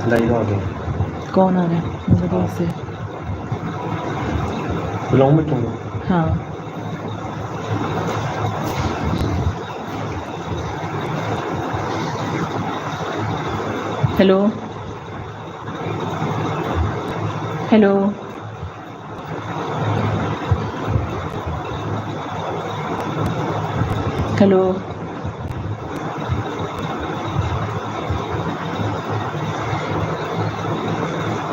Live आ गया। कौन आ रहा है मेरे पास से? बुलाऊं मैं तुमको? हाँ hello hello hello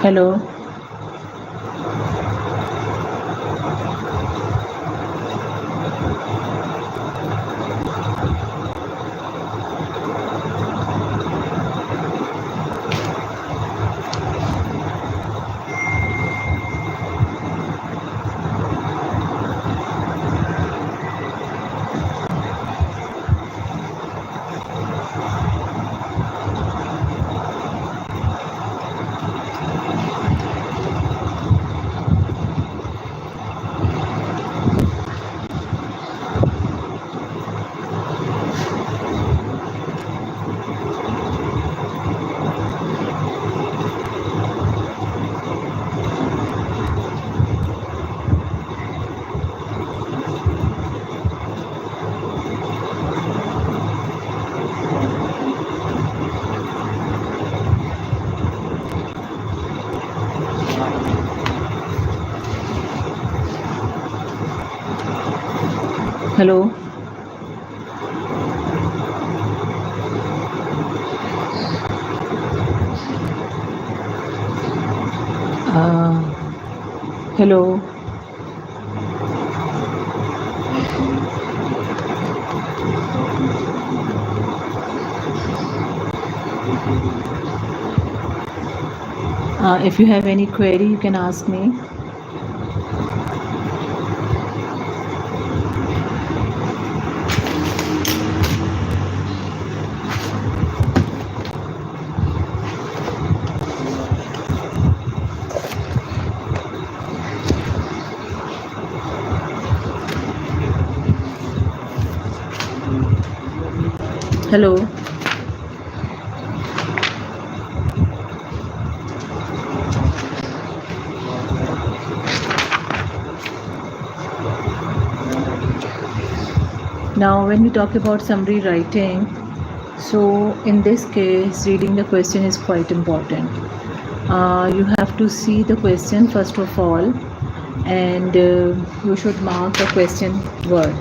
hello hello hello if you have any query you can ask me. Hello. Now when we talk about summary writing, so in this case reading the question is quite important. You have to see the question first of all, and you should mark the question word.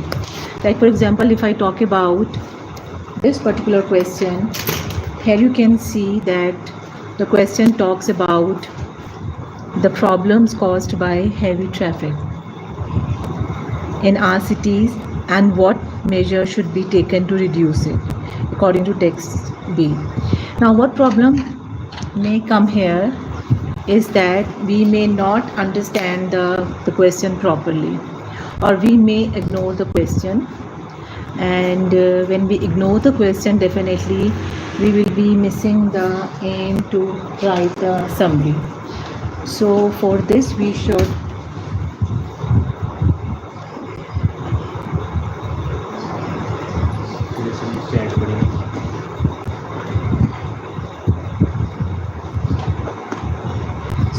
Like for example, if I talk about this particular question, here you can see that the question talks about the problems caused by heavy traffic in our cities and what measures should be taken to reduce it according to text B. Now what problem may come here is that we may not understand the question properly, or we may ignore the question, and when we ignore the question, definitely we will be missing the aim to write the summary. So for this we should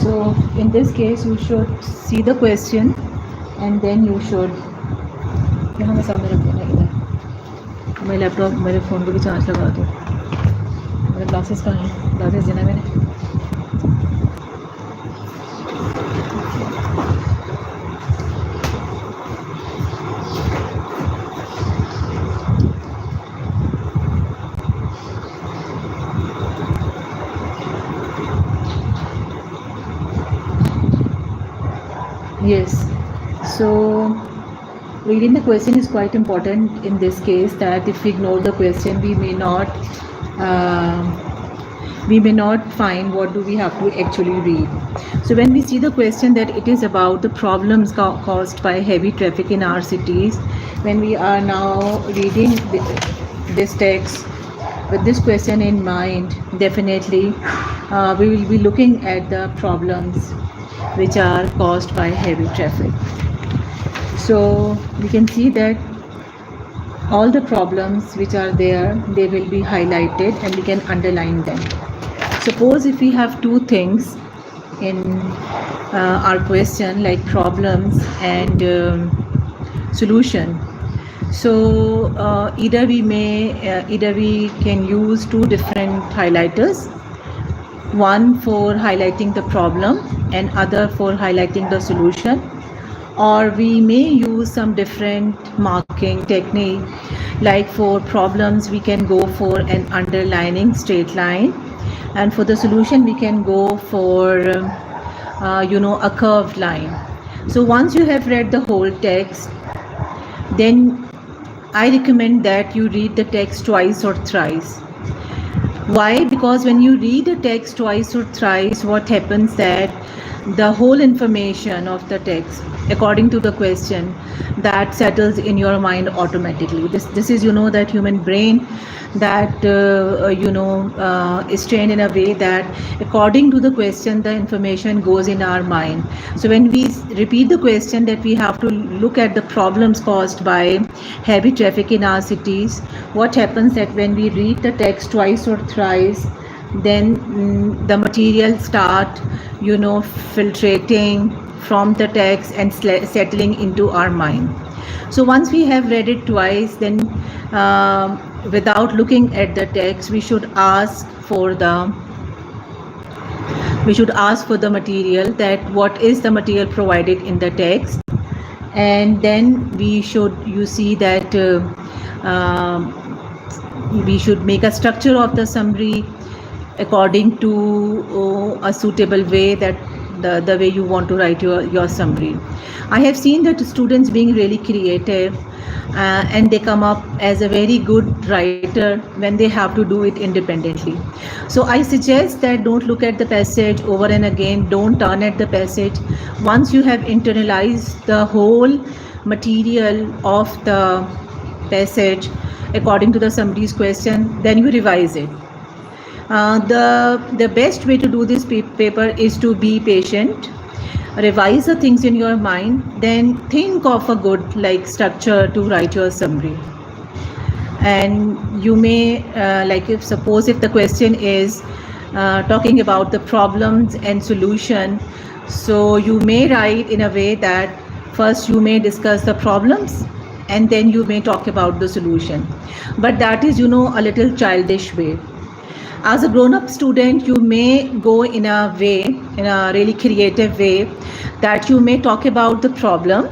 So in this case you should see the question and then you should यहाँ मैं सामने रख देना इधर मेरे laptop मेरे phone को भी चार्ज लगा दो मेरे ग्लासेस कहाँ हैं ग्लासेस देना है मैंने Yes, so reading the question is quite important in this case, that if we ignore the question we may not find what do we have to actually read. So when we see the question that it is about the problems caused by heavy traffic in our cities, when we are now reading this text with this question in mind, definitely we will be looking at the problems which are caused by heavy traffic. So we can see that all the problems which are there, they will be highlighted and we can underline them. Suppose if we have two things in our question, like problems and solution. So either we can use two different highlighters, one for highlighting the problem and other for highlighting the solution, or we may use some different marking technique. Like for problems we can go for an underlining straight line, and for the solution we can go for a curved line. So once you have read the whole text, then I recommend that you read the text twice or thrice. Why? Because when you read a text twice or thrice, what happens that the whole information of the text, according to the question, that settles in your mind automatically. This is that human brain that is trained in a way that according to the question, the information goes in our mind. So when we repeat the question, that we have to look at the problems caused by heavy traffic in our cities, what happens that when we read the text twice or thrice, then the material start filtrating from the text and settling into our mind. So once we have read it twice, then without looking at the text, we should ask for the material, that what is the material provided in the text, and then we should that we should make a structure of the summary according to a suitable way, that the way you want to write your summary. I have seen that students being really creative and they come up as a very good writer when they have to do it independently. So I suggest that don't look at the passage over and again, don't turn at the passage. Once you have internalized the whole material of the passage according to the summary's question, then you revise it. The best way to do this paper is to be patient, revise the things in your mind, then think of a good structure to write your summary. And you may if the question is talking about the problems and solution, so you may write in a way that first you may discuss the problems and then you may talk about the solution. But that is a little childish way. As a grown-up student, you may go in a really creative way, that you may talk about the problem,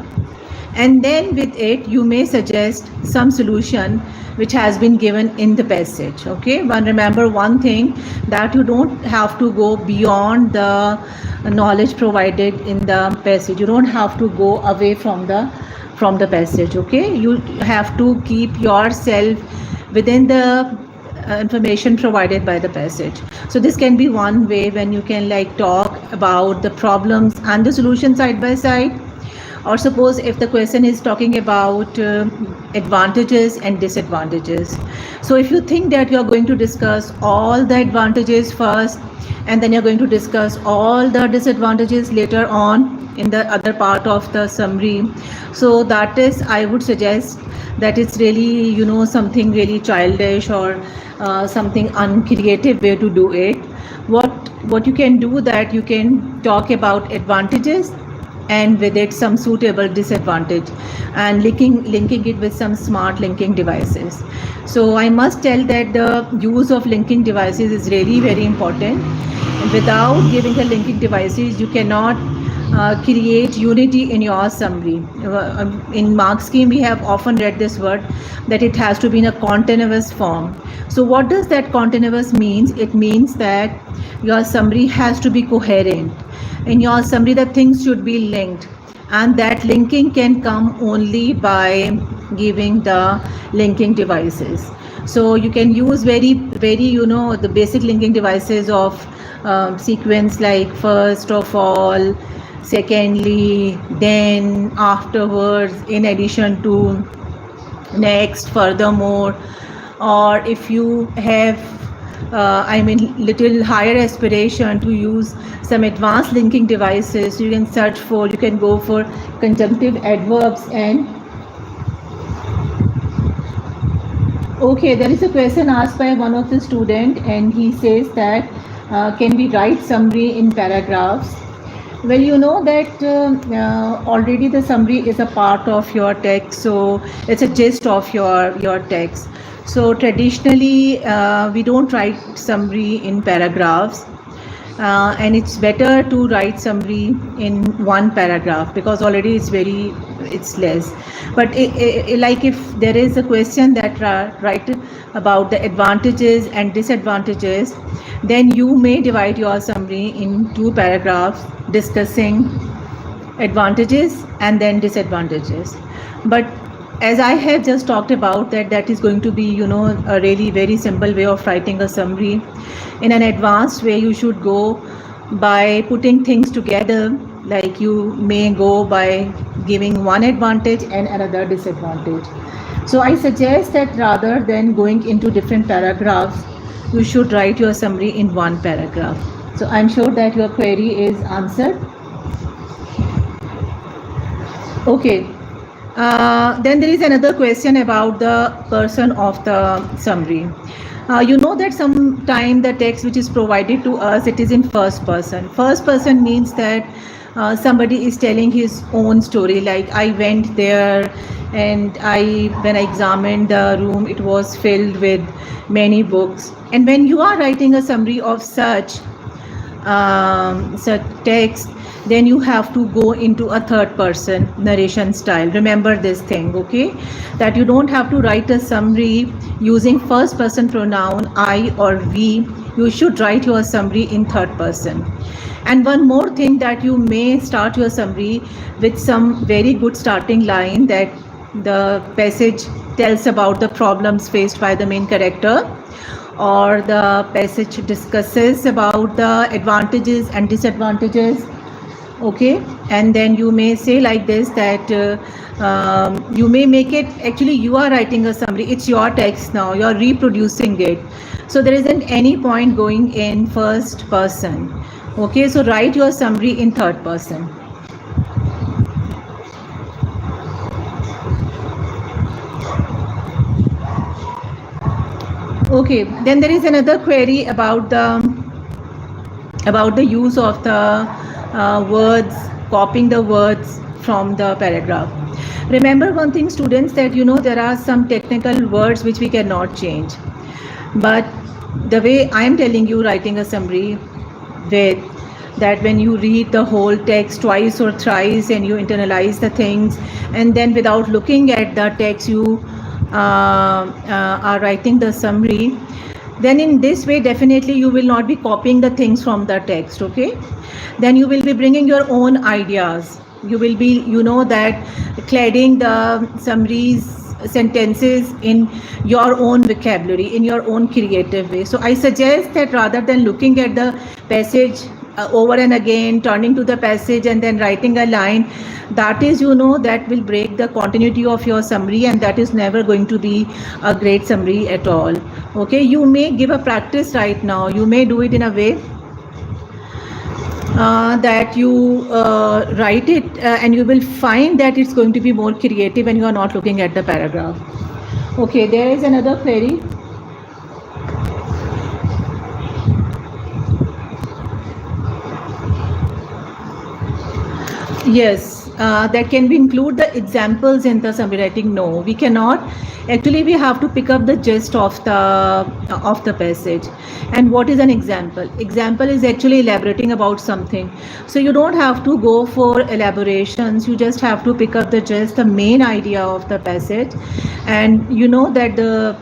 and then with it you may suggest some solution which has been given in the passage. Okay, but remember one thing, that you don't have to go beyond the knowledge provided in the passage. You don't have to go away from the passage. Okay, you have to keep yourself within the information provided by the passage. So this can be one way when you can talk about the problems and the solution side by side. Or suppose if the question is talking about advantages and disadvantages. So if you think that you are going to discuss all the advantages first and then you're going to discuss all the disadvantages later on in the other part of the summary, so that is, I would suggest that it's really something really childish or something uncreative way to do it. What you can do, that you can talk about advantages and with it some suitable disadvantage, and linking it with some smart linking devices. So I must tell that the use of linking devices is really very important. Without giving the linking devices, you cannot create unity in your summary. In mark scheme, we have often read this word, that it has to be in a continuous form. So what does that continuous means? It means that your summary has to be coherent. In your summary, the things should be linked, and that linking can come only by giving the linking devices. So you can use very the basic linking devices of sequence, like first of all, secondly, then, afterwards, in addition to, next, furthermore. Or if you have little higher aspiration to use some advanced linking devices, you can go for conjunctive adverbs. And okay, there is a question asked by one of the student, and he says that Can we write summary in paragraphs? Well, you know that already the summary is a part of your text, so it's a gist of your text. So traditionally, we don't write summary in paragraphs, and it's better to write summary in one paragraph because already it's less. But like if there is a question that write about the advantages and disadvantages, then you may divide your summary in two paragraphs discussing advantages and then disadvantages. But as I have just talked about that is going to be, you know, a really very simple way of writing a summary. In an advanced way, you should go by putting things together, like you may go by giving one advantage and another disadvantage. So I suggest that rather than going into different paragraphs, you should write your summary in one paragraph. So I'm sure that your query is answered. Okay. Then there is another question about the person of the summary. You know that sometime the text which is provided to us, it is in first person. First person means that somebody is telling his own story, like I went there and when I examined the room, it was filled with many books. And when you are writing a summary of such text, then you have to go into a third person narration style. Remember this thing, okay? That you don't have to write a summary using first person pronoun I or we. You should write your summary in third person. And one more thing, that you may start your summary with some very good starting line, that the passage tells about the problems faced by the main character, or the passage discusses about the advantages and disadvantages. Okay, and then you may say like this, that you may make it, actually you are writing a summary, it's your text now, you're reproducing it, so there isn't any point going in first person. Okay, so write your summary in third person. Okay, then there is another query about the use of the words, copying the words from the paragraph. Remember one thing, students, that you know there are some technical words which we cannot change. But the way I am telling you, writing a summary with that, when you read the whole text twice or thrice and you internalize the things, and then without looking at the text you are writing the summary, then in this way definitely you will not be copying the things from the text. Okay, then you will be bringing your own ideas. You will be, you know, that cladding the summaries, sentences in your own vocabulary, in your own creative way. So I suggest that rather than looking at the passage over and again, turning to the passage and then writing a line, that is, you know, that will break the continuity of your summary, and that is never going to be a great summary at all. Okay, you may give a practice right now. You may do it in a way that you write it and you will find that it's going to be more creative when you are not looking at the paragraph. Okay, there is another query. Yes, that can we include the examples in the summary writing? No, we cannot. Actually, we have to pick up the gist of the passage. And what is an example? Example is actually elaborating about something. So you don't have to go for elaborations. You just have to pick up the gist, the main idea of the passage. And you know that the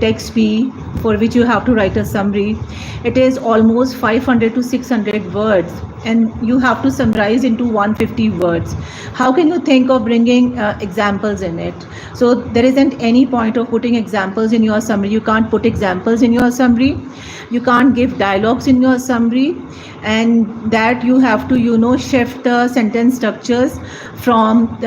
text B, for which you have to write a summary, it is almost 500 to 600 words, and you have to summarize into 150 words. How can you think of bringing examples in it? So there isn't any point of putting examples in your summary. You can't put examples in your summary. You can't give dialogues in your summary, and that you have to, you know, shift the sentence structures from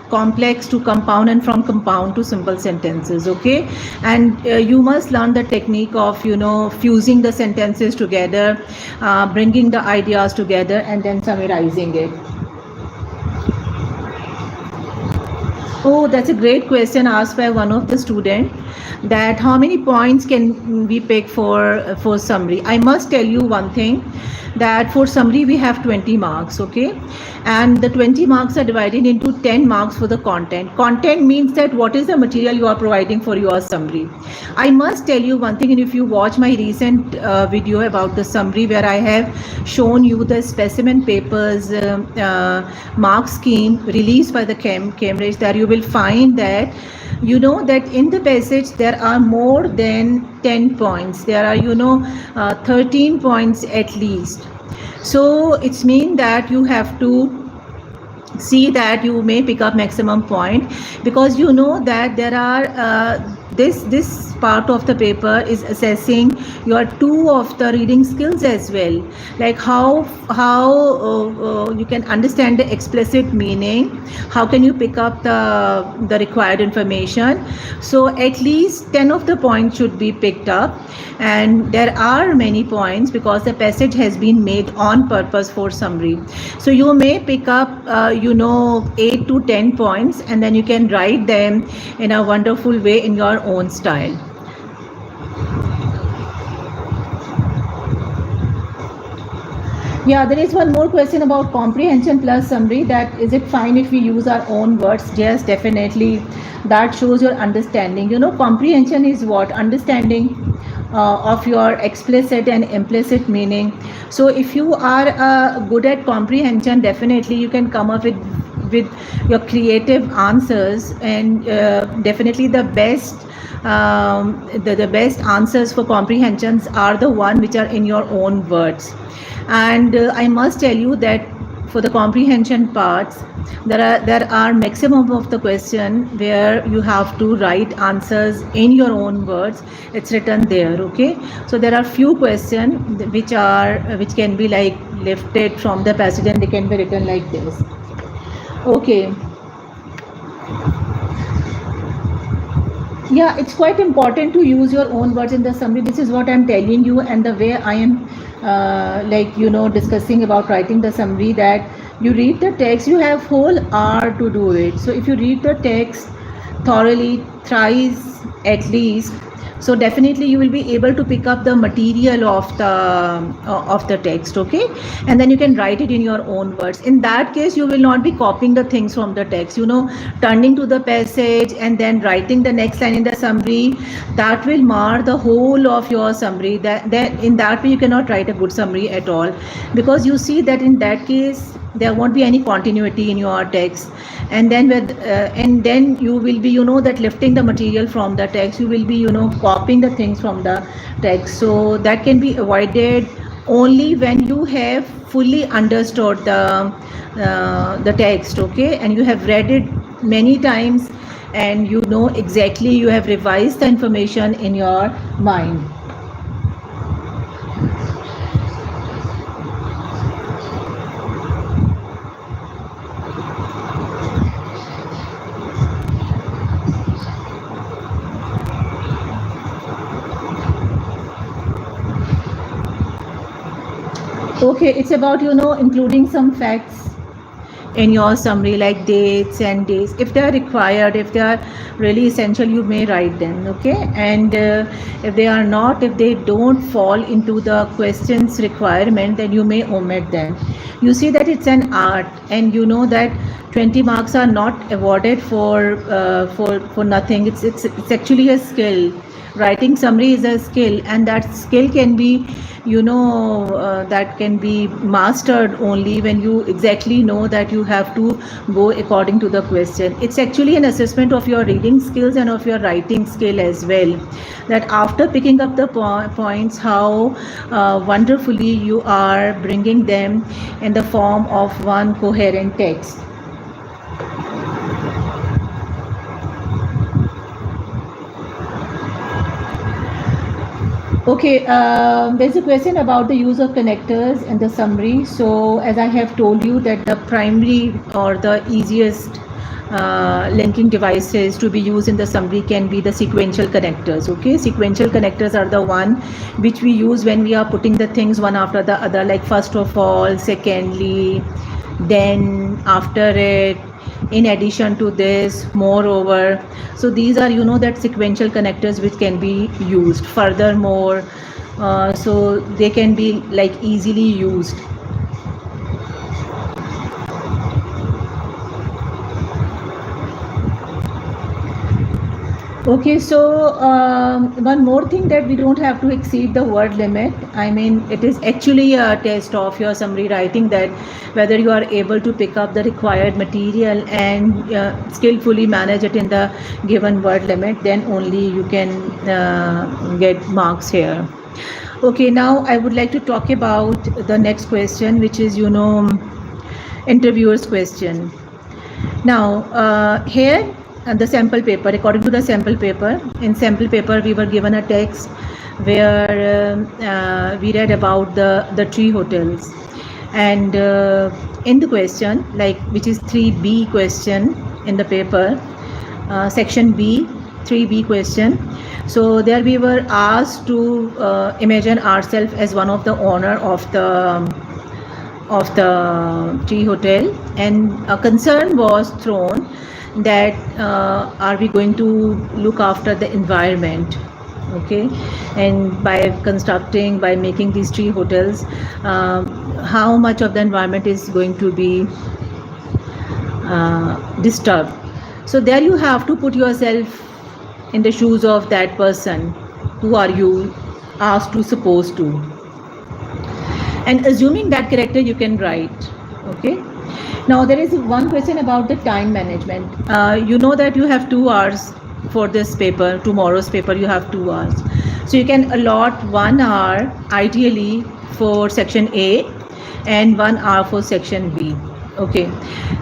complex to compound and from compound to simple sentences. Okay, and you must learn the technique of, you know, fusing the sentences together, bringing the ideas together and then summarizing it. Oh, that's a great question asked by one of the student, that how many points can we pick for summary. I must tell you one thing, that for summary we have 20 marks, okay, and the 20 marks are divided into 10 marks for the content. Content means that what is the material you are providing for your summary. I must tell you one thing, and if you watch my recent video about the summary where I have shown you the specimen papers mark scheme released by the Cambridge, there you will find that that in the passage there are more than 10 points. There are 13 points at least. So it's mean that you have to see that you may pick up maximum point, because that there are this part of the paper is assessing your two of the reading skills as well, like how you can understand the explicit meaning, how can you pick up the required information. So at least 10 of the points should be picked up, and there are many points because the passage has been made on purpose for summary. So you may pick up 8 to 10 points, and then you can write them in a wonderful way in your own style. Yeah, there is one more question about comprehension plus summary, that is it fine if we use our own words? Yes, definitely. That shows your understanding. Comprehension is what? Understanding of your explicit and implicit meaning. So if you are good at comprehension, definitely you can come up with your creative answers, and definitely the best the best answers for comprehensions are the one which are in your own words. And I must tell you that for the comprehension parts, there are maximum of the question where you have to write answers in your own words. It's written there, okay. So there are few questions which can be like lifted from the passage, and they can be written like this, okay. Yeah, it's quite important to use your own words in the summary. This is what I'm telling you, and the way I am discussing about writing the summary, that you read the text, you have whole hour to do it. So if you read the text thoroughly thrice at least, so definitely you will be able to pick up the material of the text, okay, and then you can write it in your own words. In that case, you will not be copying the things from the text, turning to the passage and then writing the next line in the summary. That will mar the whole of your summary. That in that way you cannot write a good summary at all, because you see that in that case there won't be any continuity in your text, and then you will be that lifting the material from the text, you will be copying the things from the text. So that can be avoided only when you have fully understood the text, okay, and you have read it many times, and exactly, you have revised the information in your mind. Okay, it's about including some facts in your summary, like dates and days. If they are required, if they are really essential, you may write them, okay. And if they are not, if they don't fall into the question's requirement, then you may omit them. You see that it's an art, and that 20 marks are not awarded for nothing. It's actually a skill. Writing summary is a skill, and that skill can be that can be mastered only when you exactly know that you have to go according to the question. It's actually an assessment of your reading skills and of your writing skill as well, that after picking up the points, how wonderfully you are bringing them in the form of one coherent text. Okay, there's a question about the use of connectors in the summary. So as I have told you, that the primary or the easiest linking devices to be used in the summary can be the sequential connectors, okay. Sequential connectors are the one which we use when we are putting the things one after the other, like first of all, secondly, then, after it, in addition to this, moreover. So these are, that sequential connectors which can be used. Furthermore, so they can be like easily used. Okay, so one more thing, that we don't have to exceed the word limit. I mean, it is actually a test of your summary writing, that whether you are able to pick up the required material and skillfully manage it in the given word limit, then only you can get marks here. Okay, now I would like to talk about the next question, which is, interviewer's question. Now, here, the sample paper, according to the sample paper, in sample paper we were given a text where we read about the tree hotels, and in the question, like, which is 3B question in the paper, section B, 3B question. So there we were asked to imagine ourselves as one of the owner of the tree hotel, and a concern was thrown that are we going to look after the environment, okay, and by making these tree hotels, how much of the environment is going to be disturbed. So there you have to put yourself in the shoes of that person. Who are you asked to, supposed to, and assuming that character you can write. Okay, now there is one question about the time management. You know that you have 2 hours for this paper. Tomorrow's paper you have 2 hours, so you can allot 1 hour ideally for section A and 1 hour for section B. Okay,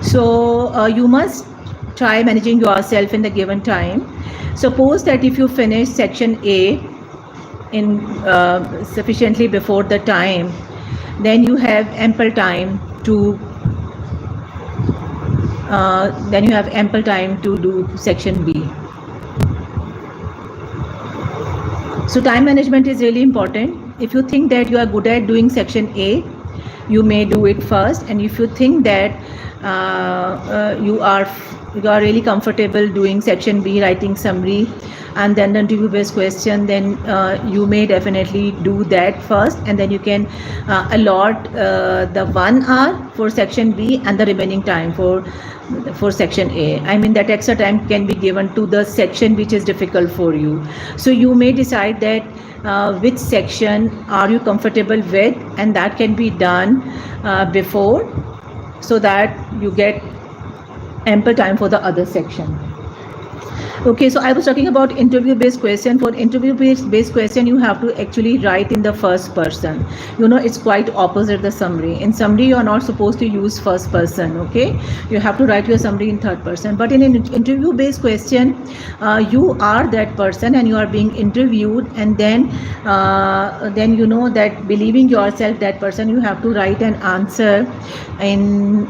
so you must try managing yourself in the given time. Suppose that if you finish section A in sufficiently before the time, then you have ample time to do section B. So time management is really important. If you think that you are good at doing section A, you may do it first, and if you think that you are really comfortable doing section B, writing summary and then the interview based question, then you may definitely do that first, and then you can allot the 1 hour for section B and the remaining time for section A. I mean, that extra time can be given to the section which is difficult for you. So you may decide that which section are you comfortable with, and that can be done before, so that you get ample time for the other section. Okay, so I was talking about interview based question. For interview based question, you have to actually write in the first person. It's quite opposite the summary. In summary, you are not supposed to use first person. Okay, you have to write your summary in third person. But in an interview based question, you are that person and you are being interviewed, and then that believing yourself that person, you have to write an answer in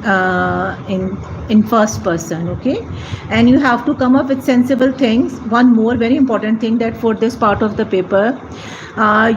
first person. Okay, and you have to come up with sensible things. One more very important thing, that for this part of the paper,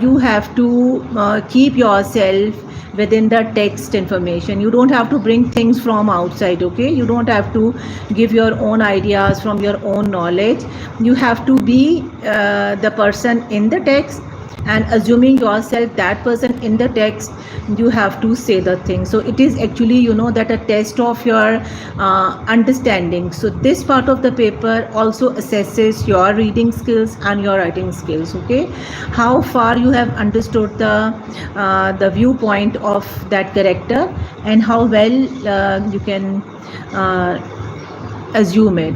you have to keep yourself within the text information. You don't have to bring things from outside. Okay, you don't have to give your own ideas from your own knowledge. You have to be the person in the text, and assuming yourself that person in the text, you have to say the thing. So it is actually that a test of your understanding. So this part of the paper also assesses your reading skills and your writing skills. Okay, how far you have understood the viewpoint of that character, and how well you can assume it.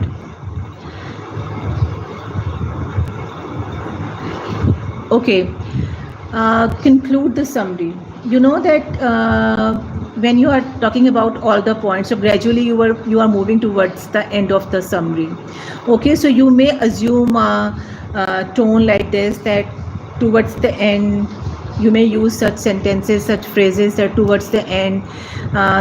Okay, conclude the summary. That when you are talking about all the points, so gradually you are moving towards the end of the summary. Okay, so you may assume a tone like this, that towards the end you may use such sentences, such phrases, that towards the end,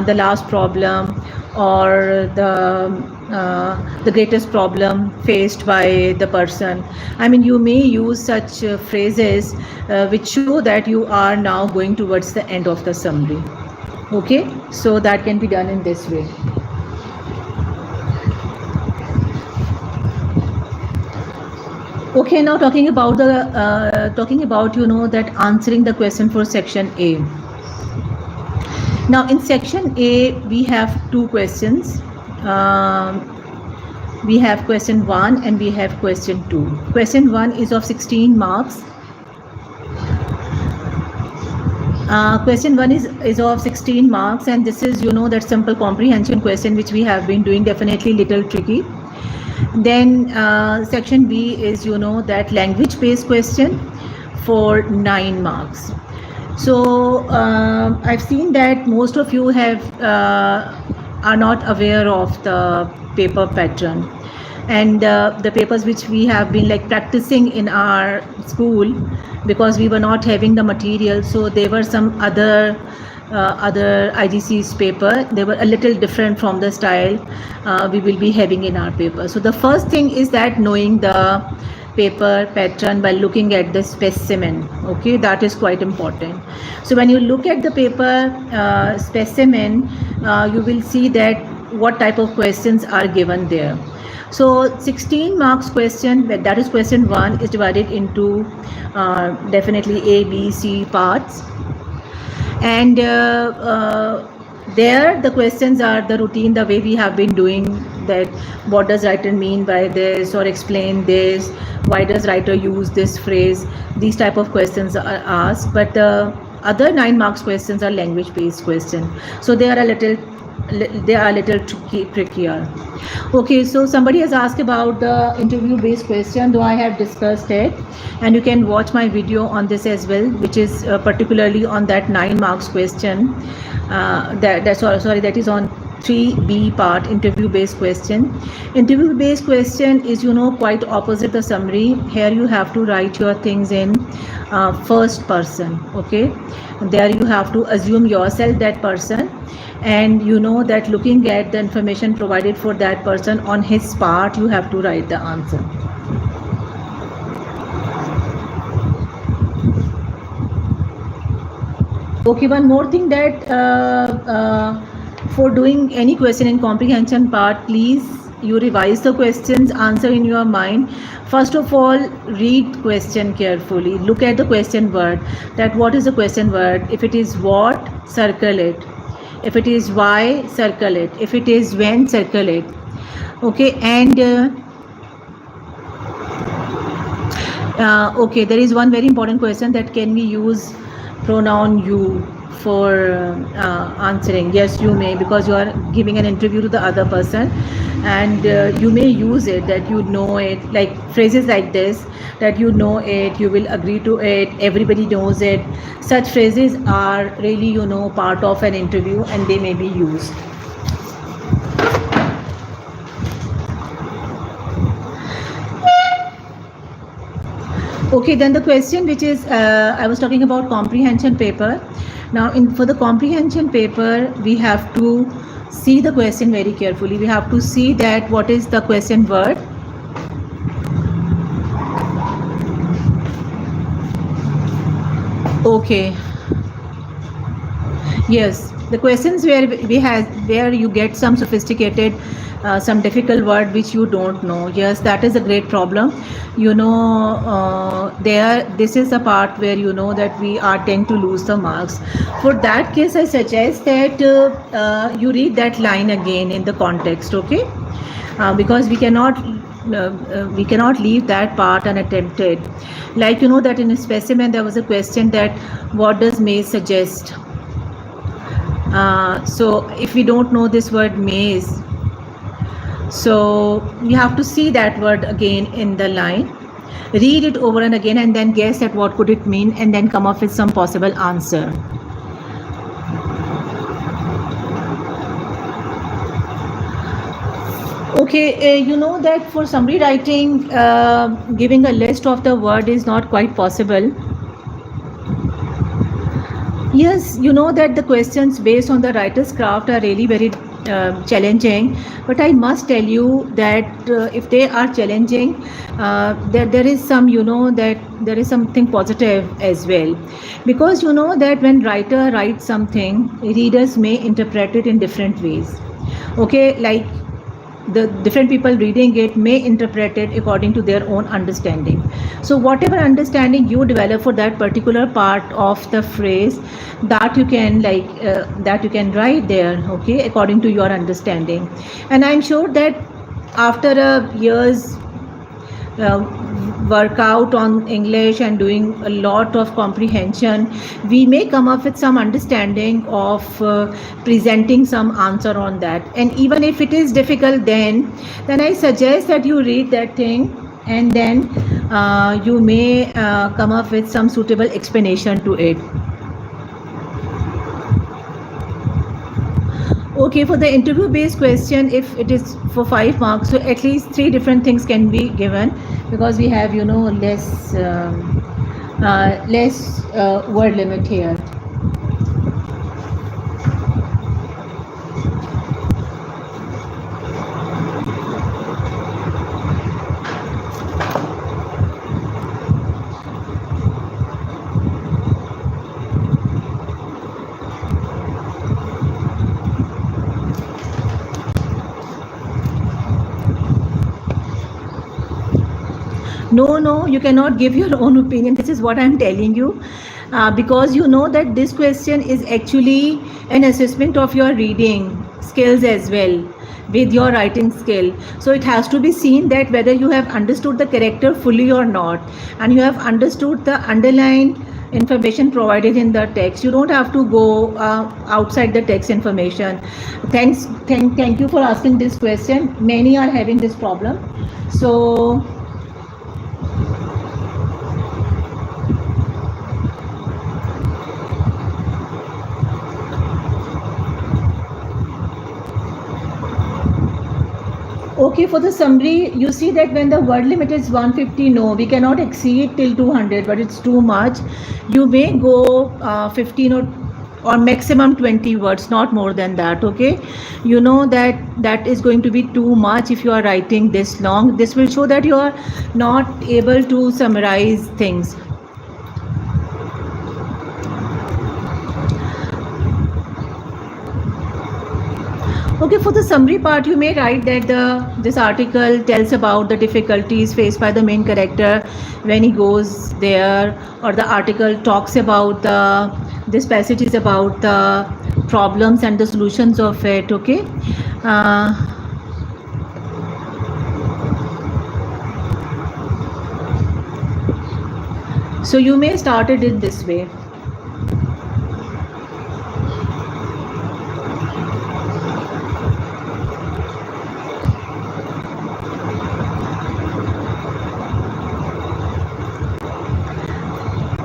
the last problem, or the greatest problem faced by the person. I mean, you may use such phrases which show that you are now going towards the end of the summary. Okay, so that can be done in this way. Okay, now talking about that answering the question for section A. Now in section A we have two questions. We have question 1 and we have question 2. Question 1 is of 16 marks. Question 1 is of 16 marks, and this is that simple comprehension question which we have been doing, definitely little tricky. Then section B is that language based question for 9 marks. So I've seen that most of you are not aware of the paper pattern, and the papers which we have been like practicing in our school, because we were not having the material, so there were some other IGC's paper. They were a little different from the style we will be having in our paper. So the first thing is that knowing the paper pattern by looking at the specimen. Okay, that is quite important. So when you look at the paper specimen, you will see that what type of questions are given there. So 16 marks question, that is question 1, is divided into definitely A, B, C parts. And there the questions are the routine, the way we have been doing that. What does writer mean by this, or explain this? Why does writer use this phrase? These type of questions are asked. But the other 9 marks questions are language based questions, so they are a little trickier. Okay, so somebody has asked about the interview based question, though I have discussed it, and you can watch my video on this as well, which is particularly on that 9 marks question. That is on 3B part, interview based question. Interview based question is quite opposite the summary. Here you have to write your things in first person. Okay, there you have to assume yourself that person, and that looking at the information provided for that person on his part, you have to write the answer. Okay, one more thing, that for doing any question in comprehension part, please you revise the questions, answer in your mind. First of all, read question carefully. Look at the question word, that what is the question word. If it is what, circle it. If it is why, circle it. If it is when, circle it. Okay, and okay, there is one very important question, that can we use pronoun you for answering? Yes, you may, because you are giving an interview to the other person, and you may use it, that you know it, like phrases like this, that you know it, you will agree to it, everybody knows it. Such phrases are really part of an interview, and they may be used. Okay, then the question which is I was talking about comprehension paper. Now for the comprehension paper, we have to see the question very carefully. We have to see that what is the question word. Okay, yes, the questions where you get some sophisticated some difficult word which you don't know. Yes, that is a great problem. This is the part where that we tend to lose the marks. For that case, I suggest that you read that line again in the context. Okay, because we cannot leave that part unattempted. Like that in a specimen there was a question that what does maze suggest. So if we don't know this word maze, so we have to see that word again in the line, read it over and again, and then guess at what could it mean, and then come up with some possible answer. Okay, that for summary writing, giving a list of the word is not quite possible. Yes, that the questions based on the writer's craft are really very challenging, but I must tell you that if they are challenging, there is some that there is something positive as well, because that when writer writes something, readers may interpret it in different ways. Okay, like the different people reading it may interpret it according to their own understanding. So whatever understanding you develop for that particular part of the phrase, that you can that you can write there, okay, according to your understanding. And I'm sure that after a year's workout on English and doing a lot of comprehension, we may come up with some understanding of presenting some answer on that. And even if it is difficult, then I suggest that you read that thing, and then you may come up with some suitable explanation to it. Okay, for the interview based question, if it is for 5 marks, so at least 3 different things can be given, because we have less word limit here. No, you cannot give your own opinion. This is what I'm telling you, because you know that this question is actually an assessment of your reading skills as well with your writing skill. So it has to be seen that whether you have understood the character fully or not, and you have understood the underlined information provided in the text. You don't have to go outside the text information. Thank you for asking this question. Many are having this problem. So okay, for the summary, you see that when the word limit is 150, no, we cannot exceed till 200, but it's too much. You may go 15 or maximum 20 words, not more than that, okay? You know that is going to be too much if you are writing this long. This will show that you are not able to summarize things. Okay, for the summary part, you may write that this article tells about the difficulties faced by the main character when he goes there, or the article talks about this passage is about the problems and the solutions of it, okay? So you may start it in this way.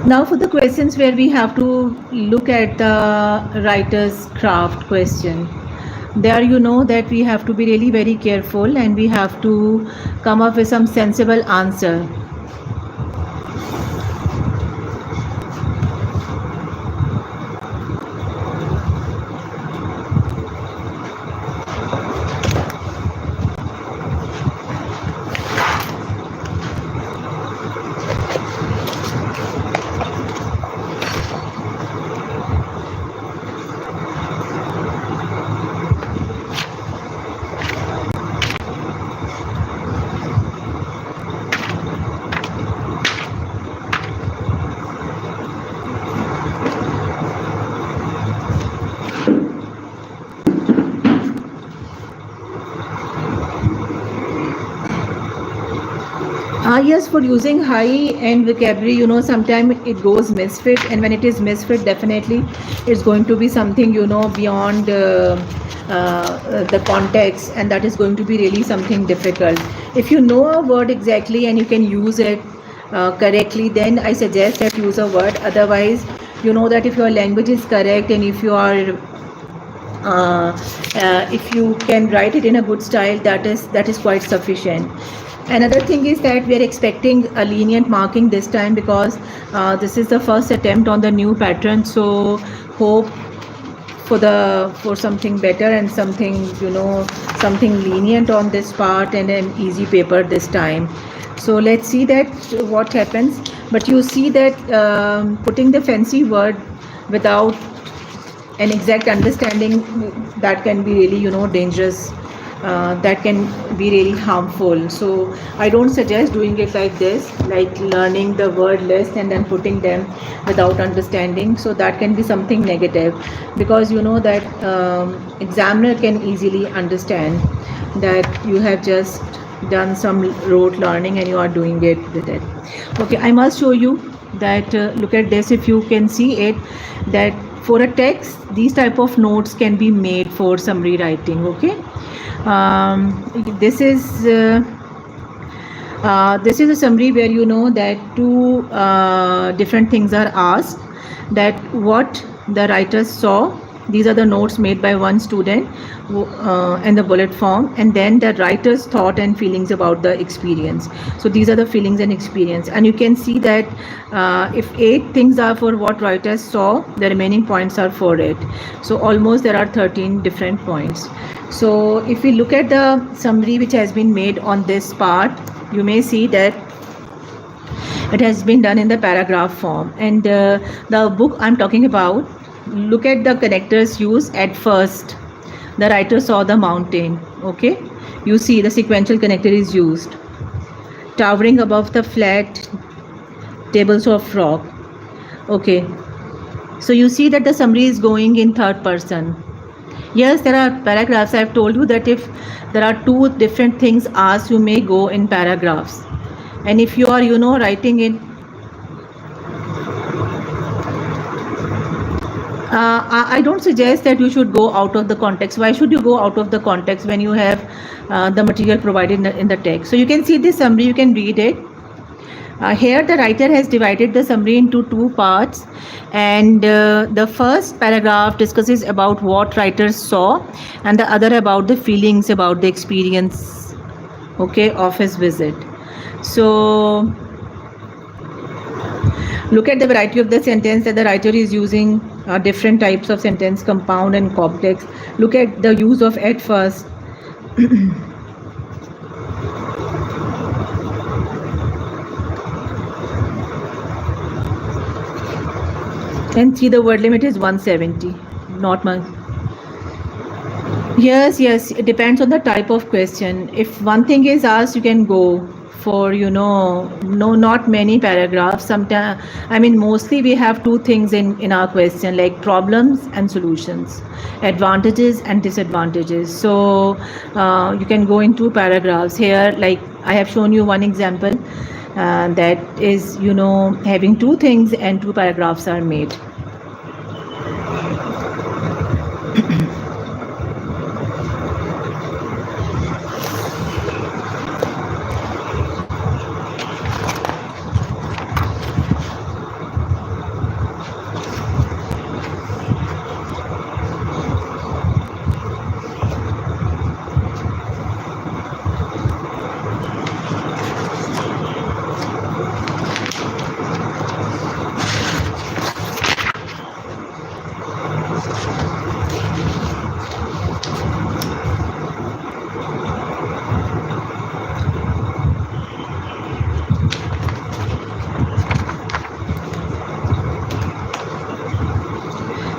Now for the questions where we have to look at the writer's craft question. There you know that we have to be really very careful, and we have to come up with some sensible answer. Yes, for using high-end vocabulary, sometimes it goes misfit, and when it is misfit, definitely it's going to be something, beyond the context, and that is going to be really something difficult. If you know a word exactly and you can use it correctly, then I suggest that use a word. Otherwise, you know that if your language is correct, and if you are if you can write it in a good style, that is quite sufficient. Another thing is that we are expecting a lenient marking this time, because this is the first attempt on the new pattern. So hope for something better and something something lenient on this part, and an easy paper this time. So let's see that what happens. But you see that putting the fancy word without an exact understanding, that can be really dangerous that can be really harmful. So I don't suggest doing it like this, like learning the word list and then putting them without understanding. So that can be something negative, because you know that examiner can easily understand that you have just done some rote learning and you are doing it with it. Okay, I must show you that look at this. If you can see it, that for a text these type of notes can be made for summary writing. Okay, this is a summary where you know that two different things are asked, that what the writer saw. These are the notes made by one student in the bullet form, and then the writer's thought and feelings about the experience. So these are the feelings and experience, and you can see that if 8 things are for what writer saw, the remaining points are for it. So almost there are 13 different points. So if we look at the summary which has been made on this part, you may see that it has been done in the paragraph form. And the book I'm talking about, look at the connectors used. At first the writer saw the mountain. Okay, you see the sequential connector is used. Towering above the flat tables of rock. Okay, so you see that the summary is going in third person. Yes, there are paragraphs. I have told you that if there are 2 different things asked, you may go in paragraphs. And if you are, you know, writing it, I don't suggest that you should go out of the context. Why should you go out of the context when you have the material provided in the text? So you can see this summary, you can read it. Here the writer has divided the summary into 2 parts, and the first paragraph discusses about what writer saw, and the other about the feelings, about the experience, okay, of his visit. So look at the variety of the sentence that the writer is using. Different types of sentence, compound and complex. Look at the use of at first. And see, the word limit is 170, not much. Yes, it depends on the type of question. If one thing is asked, you can go for, you know, no, not many paragraphs. Sometimes, I mean, mostly we have 2 things in our question, like problems and solutions, advantages and disadvantages. So you can go in 2 paragraphs. Here, like I have shown you one example that is, you know, having 2 things and 2 paragraphs are made.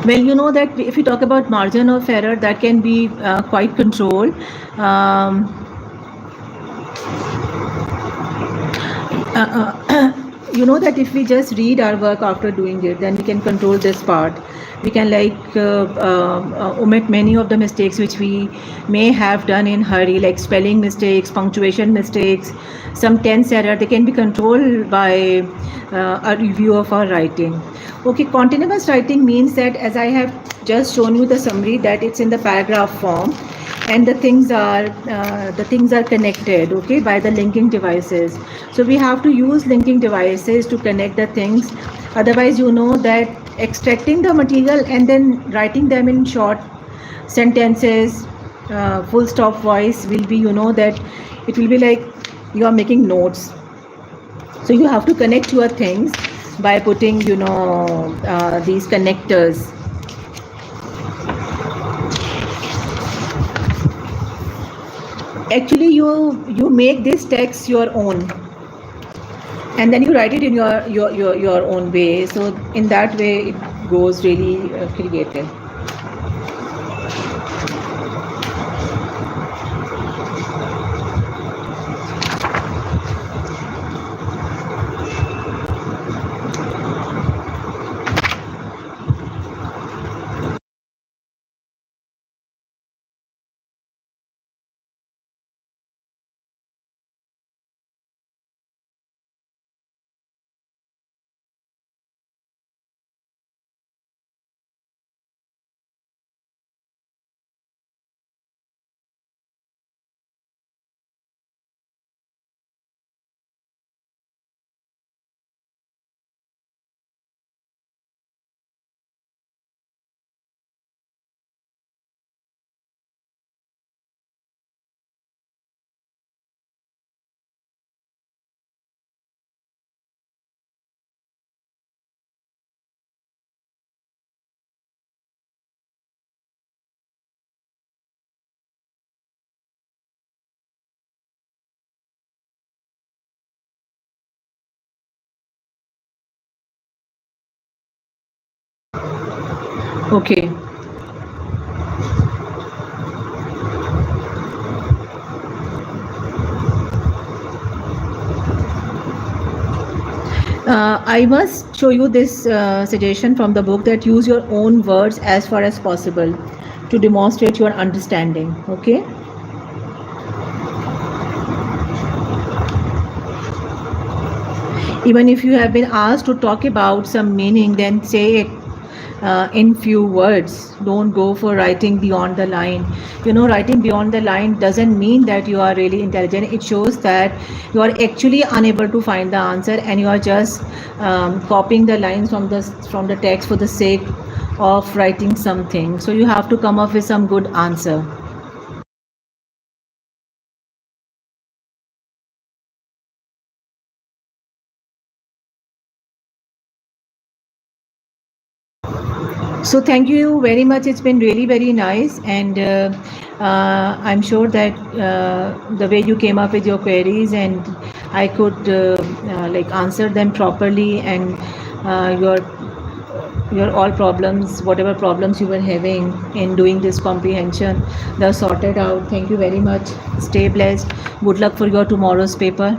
Well, you know that if we talk about margin of error, that can be quite controlled. You know that if we just read our work after doing it, then we can control this part. We can like omit many of the mistakes which we may have done in hurry, like spelling mistakes, punctuation mistakes, some tense error. They can be controlled by a review of our writing. Okay, continuous writing means that, as I have just shown you the summary, that it's in the paragraph form, and the things are connected, okay, by the linking devices. So we have to use linking devices to connect the things. Otherwise, you know that extracting the material and then writing them in short sentences, full stop voice will be, you know, that it will be like you are making notes. So you have to connect your things by putting, you know, these connectors. Actually, you make this text your own, and then you write it in your own way. So in that way, it goes really creative. Okay. I must show you this suggestion from the book, that use your own words as far as possible to demonstrate your understanding. Okay. Even if you have been asked to talk about some meaning, then say it in few words. Don't go for writing beyond the line. Writing beyond the line doesn't mean that you are really intelligent. It shows that you are actually unable to find the answer, and you are just copying the lines from the text for the sake of writing something. So you have to come up with some good answer. So thank you very much. It's been really very nice, and I'm sure that the way you came up with your queries, and I could like answer them properly, and your all problems, whatever problems you were having in doing this comprehension, they're sorted out. Thank you very much. Stay blessed. Good luck for your tomorrow's paper.